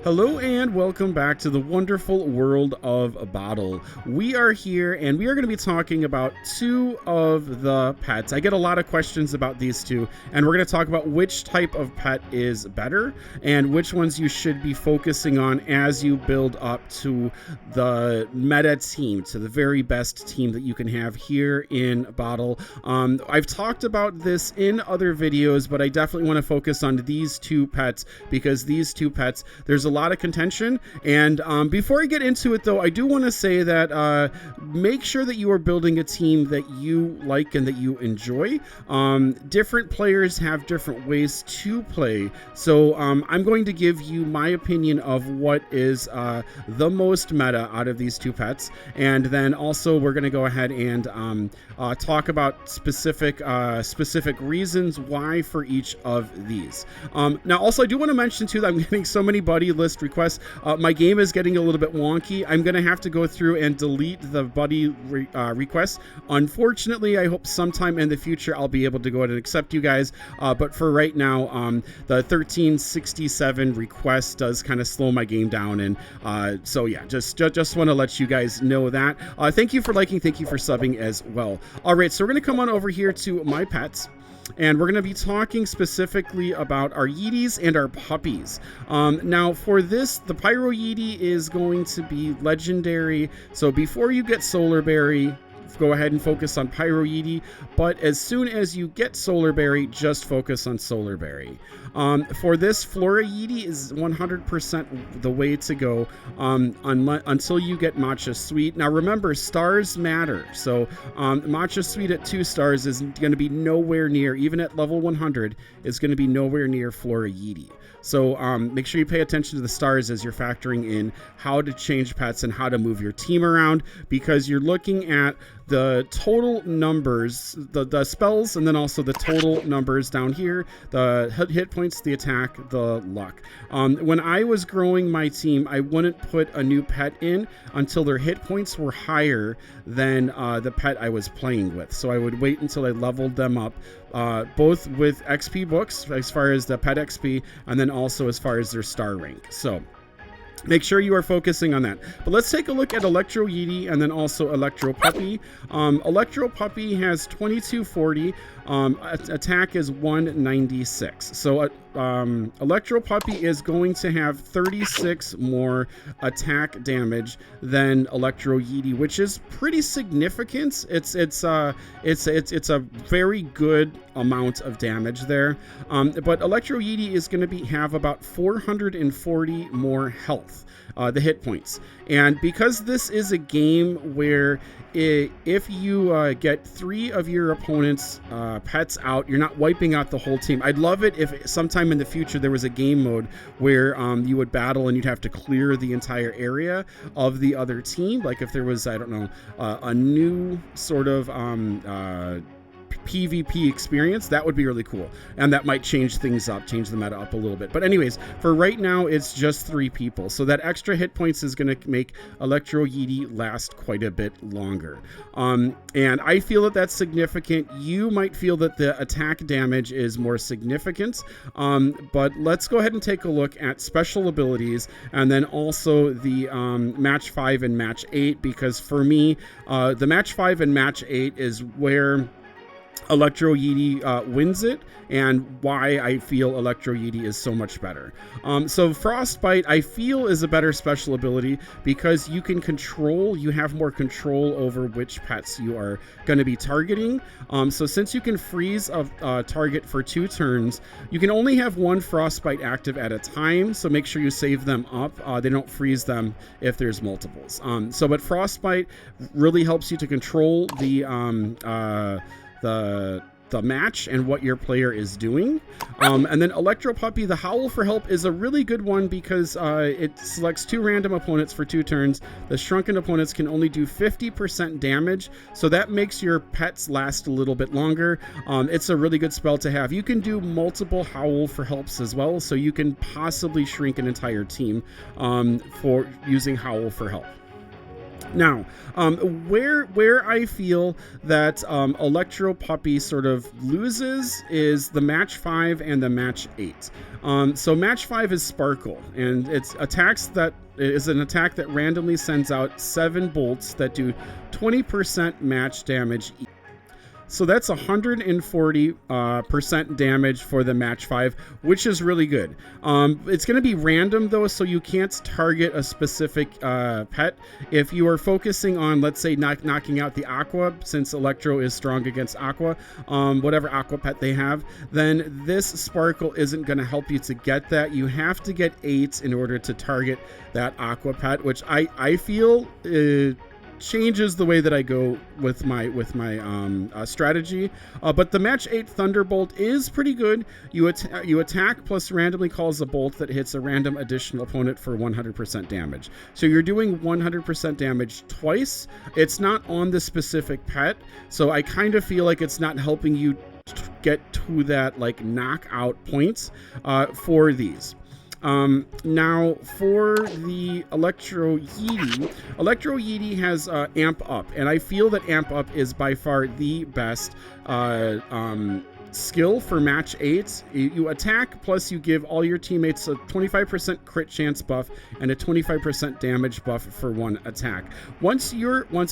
Hello and welcome back to the wonderful world of Boddle. We are here and we are going to be talking about two of the pets. I get a lot of questions about these two, and we're going to talk about which type of pet is better and which ones you should be focusing on as you build up to the meta team, to the very best team that you can have here in Boddle. I've talked about this in other videos, but I definitely want to focus on these two pets because these two pets, there's a lot of contention. And before I get into it though, I do want to say that make sure that you are building a team that you like and that you enjoy. Different players have different ways to play, so I'm going to give you my opinion of what is the most meta out of these two pets, and then also we're going to go ahead and talk about specific reasons why for each of these. Now also I do want to mention too that I'm getting so many buddy list requests. My game is getting a little bit wonky. I'm gonna have to go through and delete the buddy requests. Unfortunately, I hope sometime in the future I'll be able to go ahead and accept you guys, but for right now the 1367 request does kind of slow my game down, and so yeah, just want to let you guys know that. Thank you for liking, thank you for subbing as well. All right, so we're gonna come on over here to my pets, and we're going to be talking specifically about our Yeetis and our puppies. Now for this, the Pyro Yeeti is going to be legendary. So before you get Solar Berry, go ahead and focus on Pyro Yeeti, but as soon as you get Solar Berry, just focus on Solar Berry. For this, Flora Yeeti is 100% the way to go until you get Matcha Sweet. Now remember, stars matter, so Matcha Sweet at 2 stars is going to be nowhere near, even at level 100, is going to be nowhere near Flora Yeeti. So make sure you pay attention to the stars as you're factoring in how to change pets and how to move your team around, because you're looking at the total numbers, the spells, and then also the total numbers down here, the hit points, the attack, the luck. When I was growing my team, I wouldn't put a new pet in until their hit points were higher than the pet I was playing with. So I would wait until I leveled them up, both with XP books as far as the pet XP, and then also as far as their star rank. So make sure you are focusing on that. But let's take a look at Electro Yeeti and then also Electro Puppy. Electro Puppy has 2240. Attack is 196. So Electro Puppy is going to have 36 more attack damage than Electro Yeeti, which is pretty significant. It's a very good amount of damage there. But Electro Yeeti is going to have about 440 more health, the hit points. And because this is a game where if you get 3 of your opponent's pets out, you're not wiping out the whole team. I'd love it if sometime in the future there was a game mode where you would battle and you'd have to clear the entire area of the other team. Like if there was, I don't know, a new sort of PvP experience, that would be really cool, and that might change things up, change the meta up a little bit. But anyways, for right now it's just 3 people, so that extra hit points is going to make Electro Yeeti last quite a bit longer, and I feel that that's significant. You might feel that the attack damage is more significant, but let's go ahead and take a look at special abilities and then also the match 5 and match 8, because for me the match 5 and match 8 is where Electro Yeeti wins it, and why I feel Electro Yeeti is so much better. So Frostbite, I feel, is a better special ability because you have more control over which pets you are going to be targeting. So since you can freeze a target for 2 turns, you can only have 1 Frostbite active at a time, so make sure you save them up. They don't freeze them if there's multiples. But Frostbite really helps you to control the match and what your player is doing. And then Electro Puppy, the Howl for Help, is a really good one because it selects 2 random opponents for 2 turns. The shrunken opponents can only do 50% damage, so that makes your pets last a little bit longer. It's a really good spell to have. You can do multiple Howl for Helps as well, so you can possibly shrink an entire team for using Howl for Help. Now, where I feel that Electro Puppy sort of loses is the match 5 and the match 8. So match 5 is Sparkle, and it's an attack that randomly sends out 7 bolts that do 20% match damage each. So that's 140% damage for the match 5, which is really good. It's going to be random though, so you can't target a specific pet. If you are focusing on, let's say, knocking out the Aqua, since Electro is strong against Aqua, whatever Aqua pet they have, then this Sparkle isn't going to help you to get that. You have to get 8 in order to target that Aqua pet, which I feel changes the way that I go with my strategy. But the match 8 Thunderbolt is pretty good. You attack plus randomly calls a bolt that hits a random additional opponent for 100% damage. So you're doing 100% damage twice. It's not on the specific pet, so I kind of feel like it's not helping you get to that like knockout points for these. Now for the Electro Yeeti has Amp Up, and I feel that Amp Up is by far the best skill for match 8. You attack plus you give all your teammates a 25% crit chance buff and a 25% damage buff for one attack. Once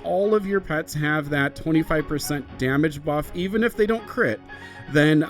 all of your pets have that 25% damage buff, even if they don't crit, then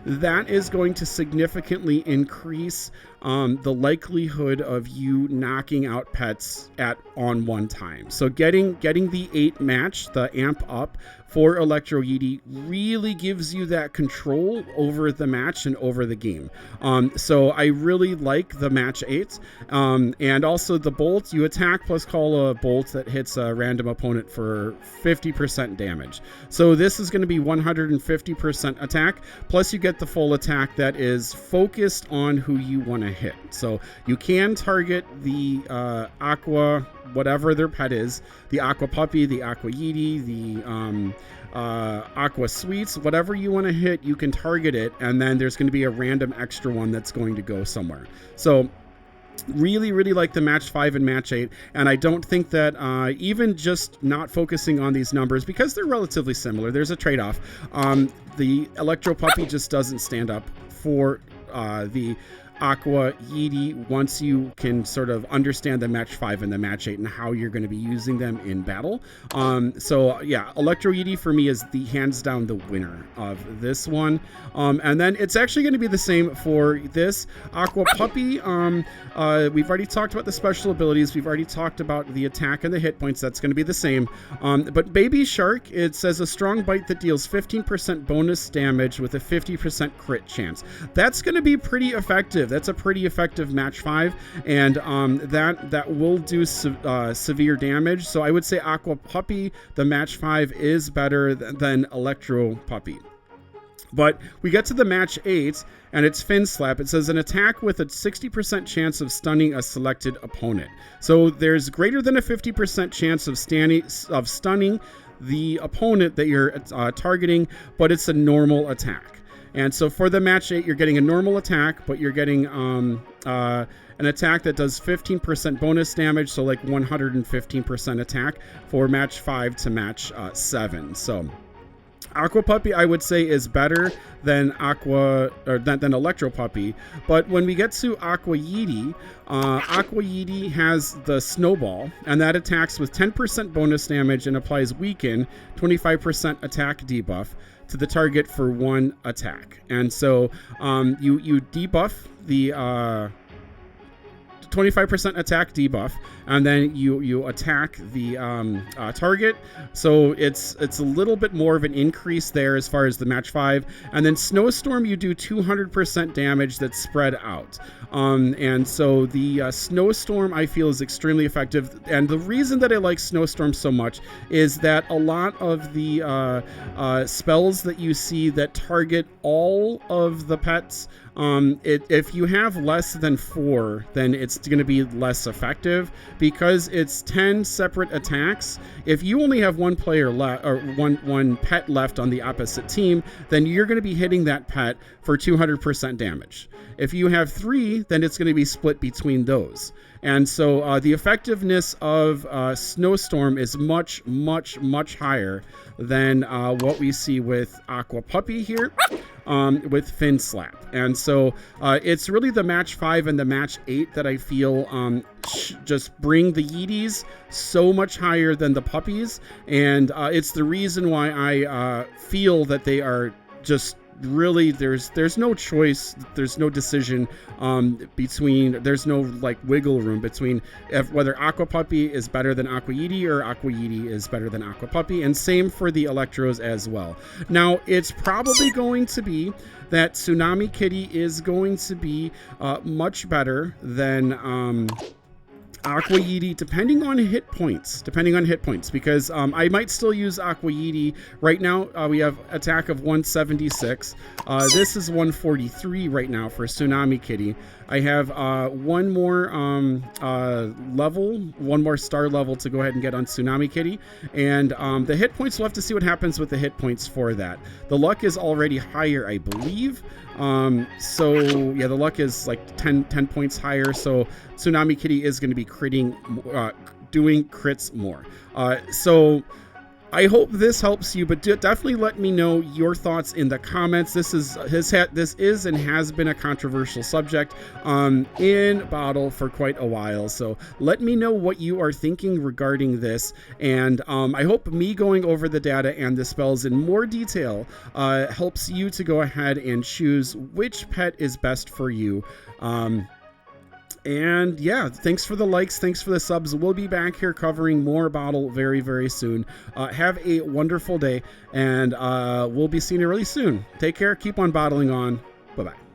that is going to significantly increase the likelihood of you knocking out pets on one time. So getting the 8 match, the Amp Up for Electro Yeeti, really gives you that control over the match and over the game. So I really like the match 8. And also the bolt, you attack plus call a bolt that hits a random opponent for 50% damage. So this is going to be 150% attack, plus you get the full attack that is focused on who you want to hit. So you can target the Aqua, whatever their pet is, the Aqua Puppy, the Aqua Yeeti, the Aqua Sweets, whatever you want to hit, you can target it, and then there's going to be a random extra one that's going to go somewhere. So really like the match 5 and match 8, and I don't think that even just not focusing on these numbers, because they're relatively similar, there's a trade-off. The Electro Puppy just doesn't stand up for the Aqua Yeeti once you can sort of understand the match 5 and the match 8 and how you're going to be using them in battle. So yeah, Electro Yeeti for me is the hands down the winner of this one. And then it's actually going to be the same for this Aqua Puppy. We've already talked about the special abilities. We've already talked about the attack and the hit points. That's going to be the same. But Baby Shark, it says a strong bite that deals 15% bonus damage with a 50% crit chance. That's going to be pretty effective. That's a pretty effective match 5, and that will do severe damage. So I would say Aqua Puppy, the match 5, is better than Electro Puppy. But we get to the match 8, and it's Fin Slap. It says an attack with a 60% chance of stunning a selected opponent. So there's greater than a 50% chance of stunning the opponent that you're targeting, but it's a normal attack. And so for the match 8, you're getting a normal attack, but you're getting an attack that does 15% bonus damage, so like 115% attack for match 5 to match 7. So Aqua Puppy, I would say, is better than than Electro Puppy. But when we get to Aqua Yeeti, Aqua Yeeti has the Snowball, and that attacks with 10% bonus damage and applies Weaken, 25% attack debuff to the target for one attack. And so you debuff the 25% attack debuff, and then you attack the target. So it's a little bit more of an increase there as far as the match 5. And then Snowstorm, you do 200% damage that's spread out. And so the Snowstorm, I feel, is extremely effective. And the reason that I like Snowstorm so much is that a lot of the spells that you see that target all of the pets If you have less than 4, then it's going to be less effective because it's 10 separate attacks. If you only have one player left, or one pet left on the opposite team, then you're going to be hitting that pet for 200% damage. If you have 3, then it's going to be split between those. And so the effectiveness of Snowstorm is much, much, much higher than what we see with Aqua Puppy here with Fin Slap. And so it's really the match 5 and the match 8 that I feel just bring the Yeetis so much higher than the Puppies. And it's the reason why I feel that they are just really, there's no choice, there's no decision there's no like wiggle room between whether Aqua Puppy is better than Aqua Yeeti or Aqua Yeeti is better than Aqua Puppy, and same for the Electros as well. Now it's probably going to be that Tsunami Kitty is going to be much better than Aqua Yeeti, depending on hit points, because I might still use Aqua Yeeti. Right now, we have attack of 176. This is 143 right now for Tsunami Kitty. I have one more star level to go ahead and get on Tsunami Kitty. And the hit points, we'll have to see what happens with the hit points for that. The luck is already higher, I believe. So yeah, the luck is like 10 points higher. So Tsunami Kitty is going to be doing crits more. So I hope this helps you, but definitely let me know your thoughts in the comments. This is and has been a controversial subject in Boddle for quite a while. So let me know what you are thinking regarding this. And I hope me going over the data and the spells in more detail helps you to go ahead and choose which pet is best for you. And yeah, thanks for the likes, thanks for the subs. We'll be back here covering more Boddle very, very soon. Have a wonderful day, and we'll be seeing you really soon. Take care, keep on bottling on. Bye-bye.